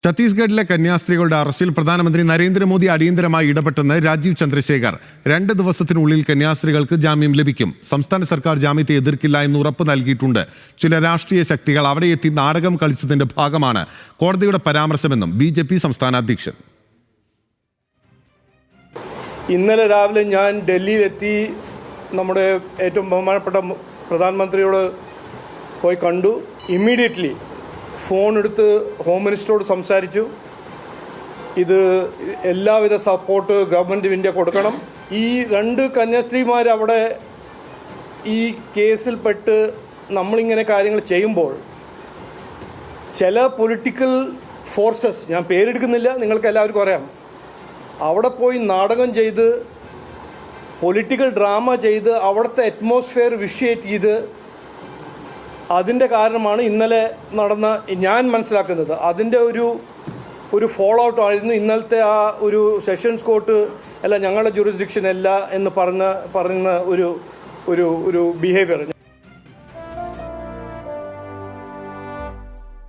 ഛത്തീസ്ഗഡിലെ കന്യാസ്ത്രീകളുടെ അറസ്റ്റിൽ പ്രധാനമന്ത്രി നരേന്ദ്രമോദി അടിയന്തരമായി ഇടപെട്ടെന്ന് രാജീവ് ചന്ദ്രശേഖർ. 2 ദിവസത്തിനുള്ളിൽ കന്യാസ്ത്രീകൾക്ക് ജാമ്യം ലഭിക്കും. സംസ്ഥാന സർക്കാർ ജാമ്യത്തെ എതിർക്കില്ല എന്ന് ഉറപ്പ് നൽകിയിട്ടുണ്ട്. ചില രാഷ്ട്രീയ ശക്തികൾ അവിടെ എത്തി നാടകം കളിച്ചതിന്റെ ഭാഗമാണ് കോടതിയുടെ പരാമർശമെന്നും BJP സംസ്ഥാന അധ്യക്ഷൻ. ഇന്നലെ രാവിലെ ഞാൻ ഡൽഹിയിലെത്തി നമ്മുടെ ഏറ്റവും ബഹുമാനപ്പെട്ട പ്രധാനമന്ത്രിയോട് പോയി കണ്ടു. ഇമ്മീഡിയറ്റ്ലി ഫോൺ എടുത്ത് ഹോം മിനിസ്റ്ററോട് സംസാരിച്ചു. ഇത് എല്ലാവിധ സപ്പോർട്ട് ഗവൺമെൻറ് ഓഫ് ഇന്ത്യ കൊടുക്കണം. ഈ 2 കന്യാസ്ത്രീമാർ അവിടെ ഈ കേസിൽപ്പെട്ട് നമ്മളിങ്ങനെ കാര്യങ്ങൾ ചെയ്യുമ്പോൾ ചില പൊളിറ്റിക്കൽ ഫോഴ്സസ്, ഞാൻ പേരെടുക്കുന്നില്ല, നിങ്ങൾക്ക് എല്ലാവർക്കും അറിയാം, അവിടെ പോയി നാടകം ചെയ്ത് പൊളിറ്റിക്കൽ ഡ്രാമ ചെയ്ത് അവിടുത്തെ അറ്റ്മോസ്ഫിയർ വിഷ്യേറ്റ് ചെയ്ത് അതിൻ്റെ കാരണമാണ് ഇന്നലെ നടന്ന, ഞാൻ മനസ്സിലാക്കുന്നത് അതിൻ്റെ ഒരു ഫോളോ ഔട്ട് ആയിരുന്നു ഇന്നലത്തെ ആ ഒരു സെഷൻസ് കോർട്ട് അല്ല ഞങ്ങളുടെ ജുറിസ്ഡിക്ഷൻ അല്ല എന്ന് പറഞ്ഞ ഒരു ബിഹേവിയർ.